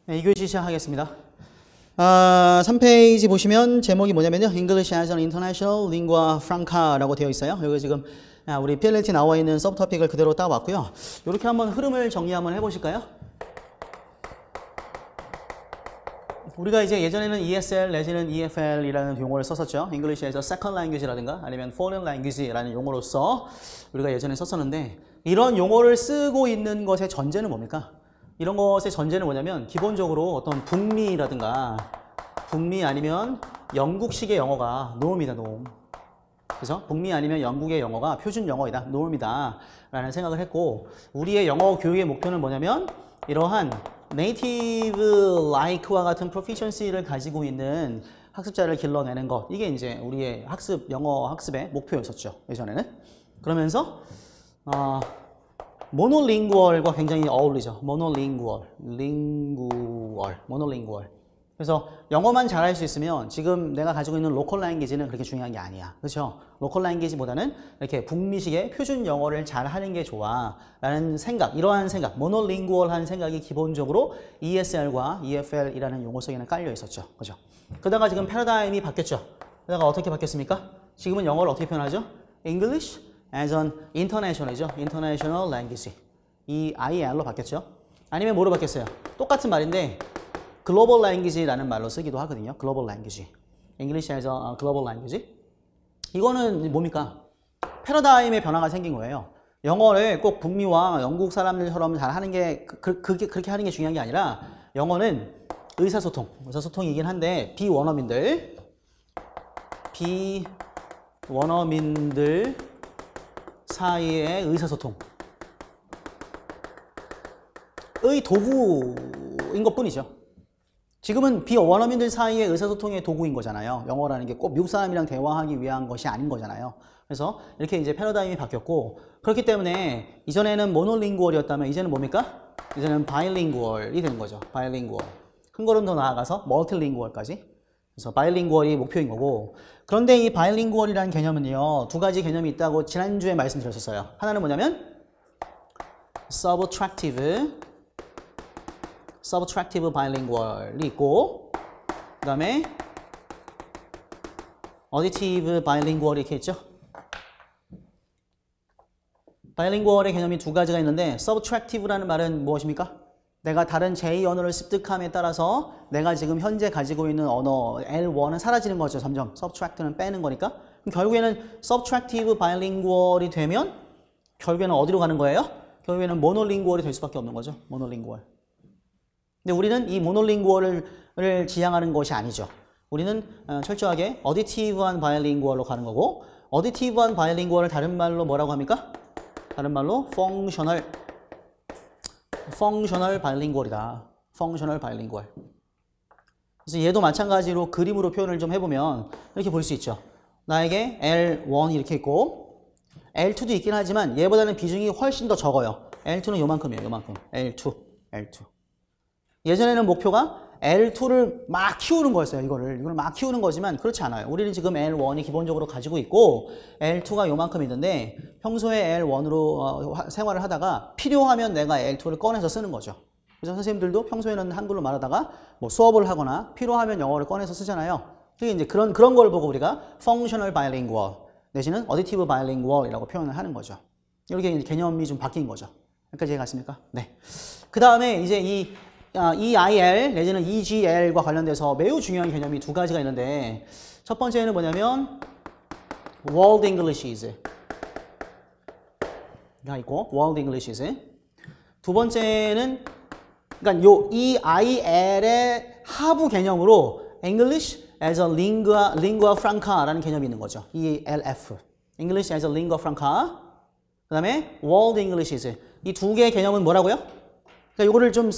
네, 2교시 시작하겠습니다. 3페이지 보시면 제목이 뭐냐면요. English as an International Lingua Franca라고 되어 있어요. 여기 지금 우리 PLT 나와 있는 서브토픽을 그대로 따왔고요. 이렇게 한번 흐름을 정리 한번 해보실까요? 우리가 이제 예전에는 ESL 내지는 EFL이라는 용어를 썼었죠. English as a Second Language라든가 아니면 Foreign Language라는 용어로서 우리가 예전에 썼었는데 이런 용어를 쓰고 있는 것의 전제는 뭡니까? 이런 것의 전제는 뭐냐면 기본적으로 어떤 북미라든가 북미 아니면 영국식의 영어가 노음이다, 노음. 그래서 북미 아니면 영국의 영어가 표준 영어이다, 노음이다 라는 생각을 했고 우리의 영어 교육의 목표는 뭐냐면 이러한 네이티브 라이크와 같은 프로피션시를 가지고 있는 학습자를 길러내는 것, 이게 이제 우리의 학습, 영어 학습의 목표였었죠, 예전에는. 그러면서 모노링구얼과 굉장히 어울리죠. 모노링구얼. 그래서 영어만 잘할 수 있으면 지금 내가 가지고 있는 로컬 랭귀지는 그렇게 중요한 게 아니야. 그렇죠? 로컬 랭귀지보다는 이렇게 북미식의 표준 영어를 잘하는 게 좋아 라는 생각, 이러한 생각, 모노링구얼한 생각이 기본적으로 ESL과 EFL이라는 용어 속에는 깔려 있었죠. 그죠? 그러다가 지금 패러다임이 바뀌었죠. 그러다가 어떻게 바뀌었습니까? 지금은 영어를 어떻게 표현하죠? English as an International이죠. International Language. 이 IL로 바뀌었죠. 아니면 뭐로 바뀌었어요? 똑같은 말인데 글로벌 랭귀지라는 말로 쓰기도 하거든요. 글로벌 랭귀지. English as a global language. 이거는 뭡니까? 패러다임의 변화가 생긴 거예요. 영어를 꼭 북미와 영국 사람들처럼 잘 하는 게 그렇게 하는 게 중요한 게 아니라 영어는 의사소통이긴 한데 비원어민들 사이의 의사소통의 도구인 것뿐이죠. 지금은 비원어민들 사이의 의사소통의 도구인 거잖아요. 영어라는 게 꼭 미국 사람이랑 대화하기 위한 것이 아닌 거잖아요. 그래서 이렇게 이제 패러다임이 바뀌었고, 그렇기 때문에 이전에는 모노링구얼이었다면 이제는 뭡니까? 이제는 바이링구얼이 되는 거죠. 바이링구얼. 한 걸음 더 나아가서 멀티링구얼까지. 그래서 바이링구얼이 목표인 거고, 그런데 이 바이링구얼이라는 개념은요, 두 가지 개념이 있다고 지난주에 말씀드렸었어요. 하나는 뭐냐면 subtractive bilingual이 있고, 그 다음에 auditive bilingual이 이렇게 있죠. bilingual의 개념이 두 가지가 있는데 subtractive라는 말은 무엇입니까? 내가 다른 제2 언어를 습득함에 따라서 내가 지금 현재 가지고 있는 언어 L1은 사라지는 거죠. 점점 subtract는 빼는 거니까. 그럼 결국에는 subtractive bilingual이 되면 결국에는 어디로 가는 거예요? 결국에는 monolingual이 될 수밖에 없는 거죠. monolingual. 근데 우리는 이 모노링구얼을 지향하는 것이 아니죠. 우리는 철저하게 어디티브한 바이링구얼로 가는 거고, 어디티브한 바이링구얼을 다른 말로 뭐라고 합니까? 다른 말로 펑셔널 바이링구얼이다. 펑셔널 바이링구얼. 그래서 얘도 마찬가지로 그림으로 표현을 좀 해보면 이렇게 볼 수 있죠. 나에게 L1 이렇게 있고 L2도 있긴 하지만 얘보다는 비중이 훨씬 더 적어요. L2는 요만큼이에요. 요만큼. L2. 예전에는 목표가 L2를 막 키우는 거였어요. 이걸 막 키우는 거지만 그렇지 않아요. 우리는 지금 L1이 기본적으로 가지고 있고 L2가 요만큼 있는데 평소에 L1으로 생활을 하다가 필요하면 내가 L2를 꺼내서 쓰는 거죠. 그래서 선생님들도 평소에는 한글로 말하다가 뭐 수업을 하거나 필요하면 영어를 꺼내서 쓰잖아요. 그게 이제 그런 걸 보고 우리가 functional bilingual 내지는 auditive bilingual이라고 표현을 하는 거죠. 이렇게 이제 개념이 좀 바뀐 거죠. 여기까지 이해갔습니까? 네. 그 다음에 이제 이 EIL 내지는 EGL과 관련돼서 매우 중요한 개념이 두 가지가 있는데 첫 번째는 뭐냐면 World Englishes 가 있고 World Englishes. 두 번째는 그러니까 요 EIL의 하부 개념으로 English as a Lingua Franca라는 개념이 있는 거죠. ELF English as a Lingua Franca. 그 다음에 World Englishes. 이 두 개의 개념은 뭐라고요? 그러니까 이거를 좀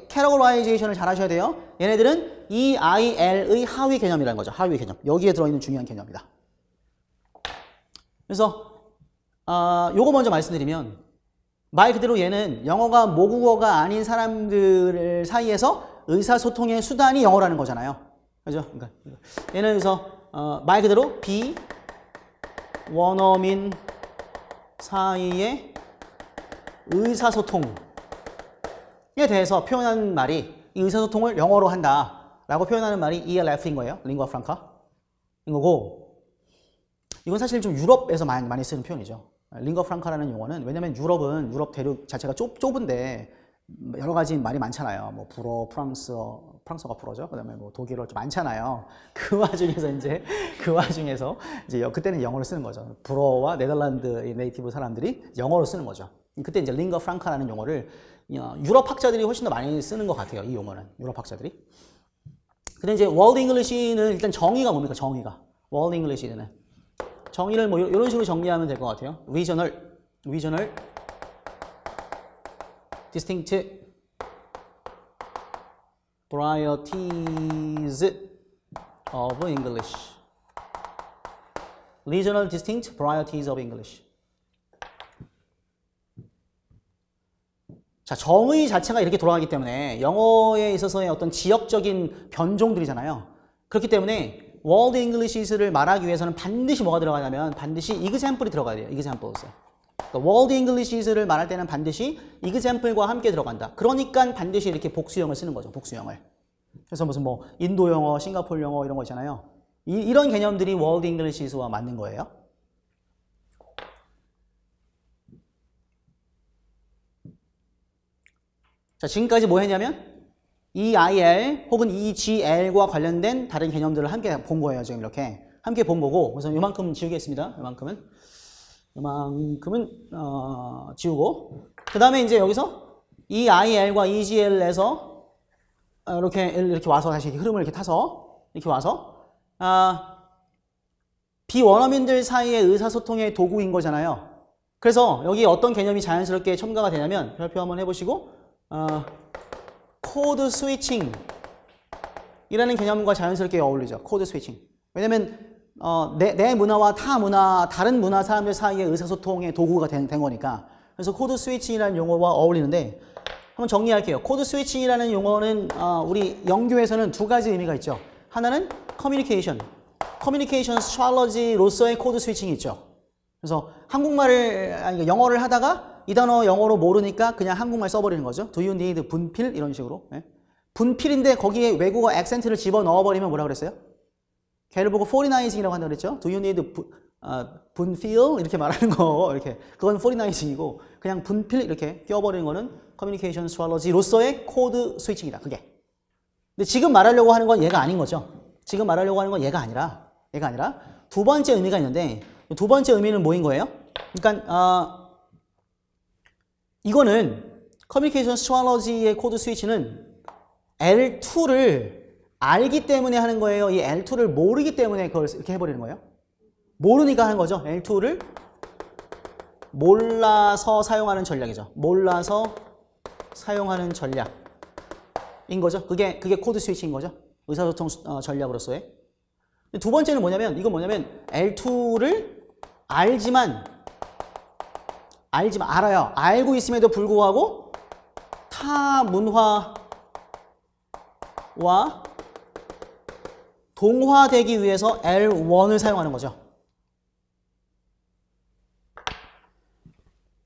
캐러고라이제이션을 잘 하셔야 돼요. 얘네들은 EIL의 하위 개념이라는 거죠. 하위 개념. 여기에 들어있는 중요한 개념이다. 그래서 요거 먼저 말씀드리면 말 그대로 얘는 영어가 모국어가 아닌 사람들 사이에서 의사소통의 수단이 영어라는 거잖아요. 그죠? 그러니까 얘는 그래서 말 그대로 비원어민 사이의 의사소통에 대해서 표현한 말이 이 의사소통을 영어로 한다라고 표현하는 말이 ELF인 거예요. 링구아 프랑카인 거고, 이건 사실 좀 유럽에서 많이 쓰는 표현이죠. 링구아 프랑카라는 용어는, 왜냐면 유럽 대륙 자체가 좁은데 여러 가지 말이 많잖아요. 뭐 불어, 프랑스어가 불어죠. 그다음에 뭐 독일어 좀 많잖아요. 그 와중에서 이제 그때는 영어를 쓰는 거죠. 불어와 네덜란드의 네이티브 사람들이 영어로 쓰는 거죠. 그때 이제 링구아 프랑카라는 용어를 유럽 학자들이 훨씬 더 많이 쓰는 것 같아요. 이 용어는 유럽 학자들이. 근데 이제 월드 잉글리시는 일단 정의가 뭡니까? 정의가 월드 잉글리시는 정의를 뭐 이런 식으로 정리하면 될 것 같아요. regional distinct varieties of English. Regional distinct varieties of English. 자, 정의 자체가 이렇게 돌아가기 때문에 영어에 있어서의 어떤 지역적인 변종들이잖아요. 그렇기 때문에 World English를 말하기 위해서는 반드시 뭐가 들어가냐면 반드시 example이 들어가야 돼요. examples. 그러니까 World English를 말할 때는 반드시 example과 함께 들어간다. 그러니까 반드시 이렇게 복수형을 쓰는 거죠. 복수형을. 그래서 무슨 뭐 인도 영어, 싱가포르 영어 이런 거 있잖아요. 이런 개념들이 World English와 맞는 거예요. 자, 지금까지 뭐 했냐면 EIL 혹은 EGL과 관련된 다른 개념들을 함께 본 거예요. 지금 이렇게 함께 본 거고, 그래서 이만큼 지우겠습니다. 이만큼은 지우고, 그 다음에 이제 여기서 EIL과 EGL에서 이렇게 와서 다시 흐름을 이렇게 타서 이렇게 와서 비원어민들 사이의 의사소통의 도구인 거잖아요. 그래서 여기 어떤 개념이 자연스럽게 첨가가 되냐면 별표 한번 해보시고, 코드 스위칭 이라는 개념과 자연스럽게 어울리죠. 코드 스위칭. 왜냐면 내 문화와 다른 문화 사람들 사이의 의사소통의 도구가 된 거니까. 그래서 코드 스위칭이라는 용어와 어울리는데, 한번 정리할게요. 코드 스위칭이라는 용어는 우리 영교에서는 두 가지 의미가 있죠. 하나는 커뮤니케이션 스트래티지로서의 코드 스위칭이 있죠. 그래서 영어를 하다가 이 단어 영어로 모르니까 그냥 한국말 써버리는 거죠. Do you need 분필? 이런 식으로. 네? 분필인데 거기에 외국어 액센트를 집어넣어버리면 뭐라 그랬어요? 걔를 보고 49ing이라고 한다고 그랬죠. Do you need 분필? 이렇게 말하는 거. 이렇게. 그건 49ing이고 그냥 분필 이렇게 끼워버리는 거는 커뮤니케이션 스트래티지로서의 코드 스위칭이다. 그게. 근데 지금 말하려고 하는 건 얘가 아닌 거죠. 지금 말하려고 하는 건 얘가 아니라 두 번째 의미가 있는데, 두 번째 의미는 뭐인 거예요? 그러니까 이거는 커뮤니케이션 스트래티지의 코드 스위치는 L2를 알기 때문에 하는 거예요? 이 L2를 모르기 때문에 그걸 이렇게 해버리는 거예요? 모르니까 하는 거죠. L2를 몰라서 사용하는 전략이죠. 몰라서 사용하는 전략인 거죠. 그게 코드 스위치인 거죠. 의사소통 전략으로서의. 두 번째는 뭐냐면, 이건 뭐냐면 L2를 알아요. 알고 있음에도 불구하고 타 문화와 동화되기 위해서 L1을 사용하는 거죠.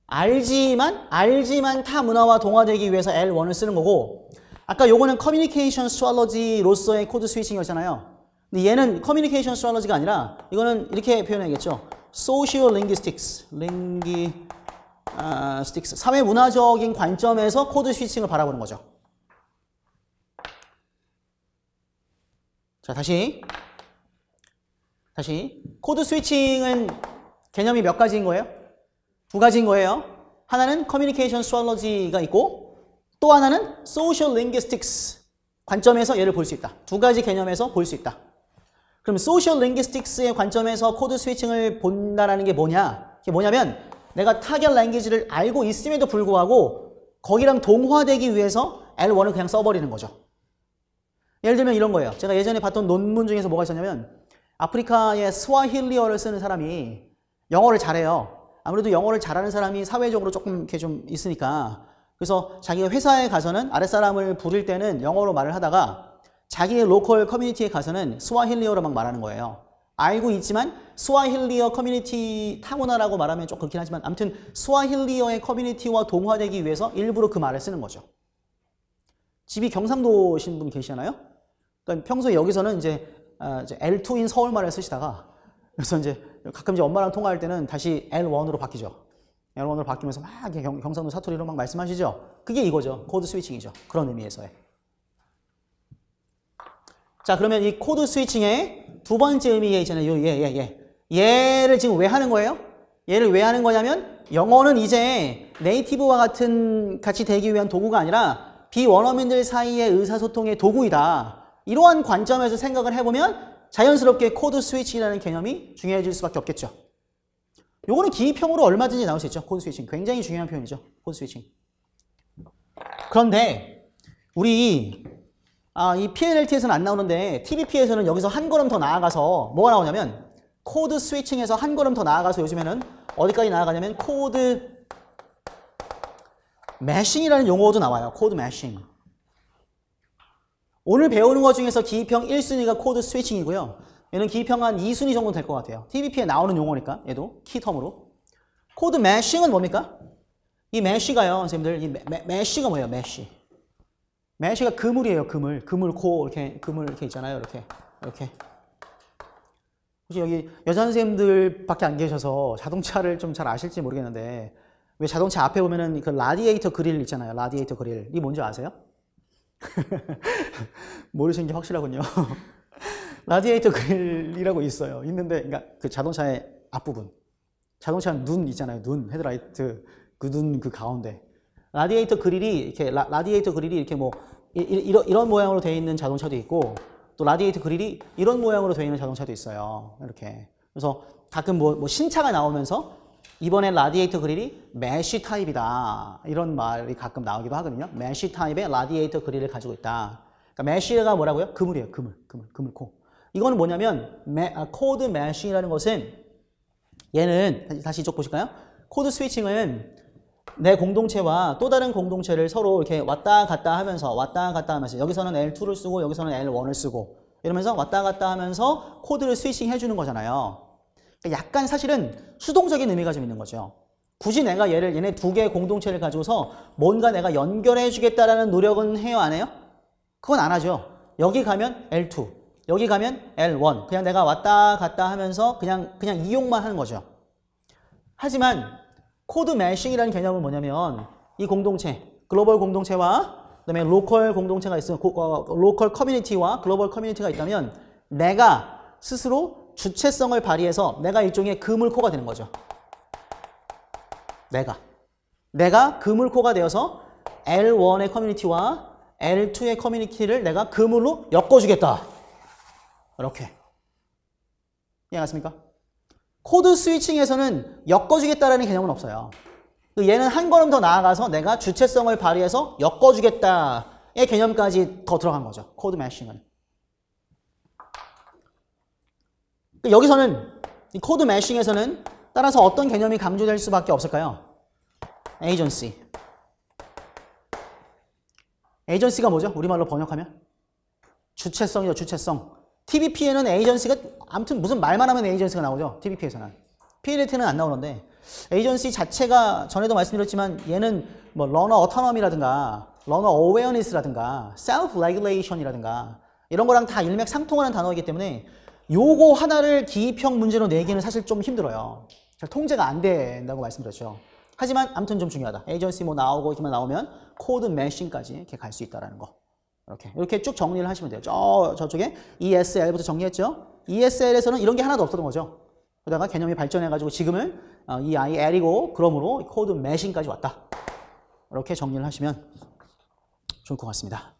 알지만 타 문화와 동화되기 위해서 L1을 쓰는 거고, 아까 요거는 커뮤니케이션 스트래티지로서의 코드 스위칭이었잖아요. 근데 얘는 커뮤니케이션 스트래티지가 아니라 이거는 이렇게 표현해야겠죠. 소시오 링귀스틱스, 사회 문화적인 관점에서 코드 스위칭을 바라보는 거죠. 자, 다시 코드 스위칭은 개념이 몇 가지인 거예요? 두 가지인 거예요. 하나는 커뮤니케이션 스트래티지가 있고, 또 하나는 소셜 링귀스틱스 관점에서 얘를 볼 수 있다. 두 가지 개념에서 볼 수 있다. 그럼 소셜 링귀스틱스의 관점에서 코드 스위칭을 본다라는 게 뭐냐? 그게 뭐냐면 내가 타겟 랭귀지를 알고 있음에도 불구하고 거기랑 동화되기 위해서 L1을 그냥 써버리는 거죠. 예를 들면 이런 거예요. 제가 예전에 봤던 논문 중에서 뭐가 있었냐면, 아프리카의 스와힐리어를 쓰는 사람이 영어를 잘해요. 아무래도 영어를 잘하는 사람이 사회적으로 조금 이렇게 좀 있으니까, 그래서 자기가 회사에 가서는 아랫사람을 부를 때는 영어로 말을 하다가 자기의 로컬 커뮤니티에 가서는 스와힐리어로 막 말하는 거예요. 알고 있지만 스와힐리어 커뮤니티 타문화라고 말하면 좀 그렇긴 하지만, 아무튼 스와힐리어의 커뮤니티와 동화되기 위해서 일부러 그 말을 쓰는 거죠. 집이 경상도신 분 계시잖아요. 그러니까 평소에 여기서는 이제 L2인 서울말을 쓰시다가 그래서 이제 가끔 이제 엄마랑 통화할 때는 다시 L1으로 바뀌죠. L1으로 바뀌면서 막 경상도 사투리로 막 말씀하시죠. 그게 이거죠. 코드 스위칭이죠. 그런 의미에서의. 자, 그러면 이 코드 스위칭의 두 번째 의미가 있잖아요. 얘를 지금 왜 하는 거예요? 얘를 왜 하는 거냐면 영어는 이제 네이티브와 같이 되기 위한 도구가 아니라 비원어민들 사이의 의사소통의 도구이다. 이러한 관점에서 생각을 해보면 자연스럽게 코드 스위칭이라는 개념이 중요해질 수밖에 없겠죠. 요거는 기입형으로 얼마든지 나올 수 있죠. 코드 스위칭. 굉장히 중요한 표현이죠. 코드 스위칭. 그런데 우리 이 PNLT에서는 안 나오는데 TBP에서는 여기서 한 걸음 더 나아가서 뭐가 나오냐면 코드 스위칭에서 한 걸음 더 나아가서 요즘에는 어디까지 나아가냐면 코드 매싱이라는 용어도 나와요. 코드 매싱. 오늘 배우는 것 중에서 기입형 1순위가 코드 스위칭이고요. 얘는 기입형 한 2순위 정도 될 것 같아요. TBP에 나오는 용어니까 얘도 키텀으로. 코드 매싱은 뭡니까? 이 매시가요. 선생님들 이 매시가 뭐예요? 매시. 매시가 그물이에요. 그물코 이렇게 그물 이렇게 있잖아요. 이렇게 혹시 여기 여자 선생님들밖에 안 계셔서 자동차를 좀 잘 아실지 모르겠는데 왜 자동차 앞에 보면은 그 라디에이터 그릴 있잖아요. 라디에이터 그릴. 이 뭔지 아세요? 모르시는 게 확실하군요. 라디에이터 그릴이라고 있어요. 있는데 그러니까 그 자동차의 앞부분. 자동차 눈 있잖아요. 눈 헤드라이트 그 눈 그 가운데. 라디에이터 그릴이 이렇게 라디에이터 그릴이 이렇게 뭐 이런 모양으로 되어 있는 자동차도 있고 또 라디에이터 그릴이 이런 모양으로 되어 있는 자동차도 있어요. 이렇게. 그래서 가끔 뭐 신차가 나오면서 이번에 라디에이터 그릴이 메쉬 타입이다. 이런 말이 가끔 나오기도 하거든요. 메쉬 타입의 라디에이터 그릴을 가지고 있다. 그러니까 메쉬가 뭐라고요? 그물이에요. 그물코. 이거는 뭐냐면 코드 매싱이라는 것은 얘는 다시 이쪽 보실까요? 코드 스위칭은 내 공동체와 또 다른 공동체를 서로 이렇게 왔다 갔다 하면서 여기서는 L2를 쓰고 여기서는 L1을 쓰고 이러면서 왔다 갔다 하면서 코드를 스위칭 해주는 거잖아요. 약간 사실은 수동적인 의미가 좀 있는 거죠. 굳이 내가 얘네 두 개의 공동체를 가지고서 뭔가 내가 연결해 주겠다라는 노력은 해요, 안 해요? 그건 안 하죠. 여기 가면 L2, 여기 가면 L1. 그냥 내가 왔다 갔다 하면서 그냥 이용만 하는 거죠. 하지만 코드 매싱이라는 개념은 뭐냐면 이 공동체, 글로벌 공동체와 그다음에 로컬 공동체가 있으면 로컬 커뮤니티와 글로벌 커뮤니티가 있다면 내가 스스로 주체성을 발휘해서 내가 일종의 그물코가 되는 거죠. 내가 그물코가 되어서 L1의 커뮤니티와 L2의 커뮤니티를 내가 그물로 엮어주겠다. 이렇게. 이해갔습니까? 코드 스위칭에서는 엮어주겠다라는 개념은 없어요. 얘는 한 걸음 더 나아가서 내가 주체성을 발휘해서 엮어주겠다의 개념까지 더 들어간 거죠. 코드 매싱은. 여기서는 이 코드 매싱에서는 따라서 어떤 개념이 강조될 수밖에 없을까요? 에이전시. 에이전시가 뭐죠? 우리말로 번역하면? 주체성이죠. 주체성. TBP에는 에이전시가 아무튼 무슨 말만 하면 에이전시가 나오죠. TBP에서는. PNLT는 안 나오는데 에이전시 자체가 전에도 말씀드렸지만 얘는 뭐 러너 어토노미라든가 러너 어웨어니스라든가 셀프 레귤레이션이라든가 이런 거랑 다 일맥상통하는 단어이기 때문에 요거 하나를 기입형 문제로 내기는 사실 좀 힘들어요. 잘 통제가 안 된다고 말씀드렸죠. 하지만 아무튼 좀 중요하다. 에이전시 뭐 나오고 이렇게만 나오면 코드 매싱까지 이렇게 갈 수 있다라는 거. 이렇게 쭉 정리를 하시면 돼요. 저쪽에 ESL부터 정리했죠. ESL에서는 이런 게 하나도 없었던 거죠. 그러다가 개념이 발전해가지고 지금은 이 아이 L이고 그러므로 코드 매싱까지 왔다. 이렇게 정리를 하시면 좋을 것 같습니다.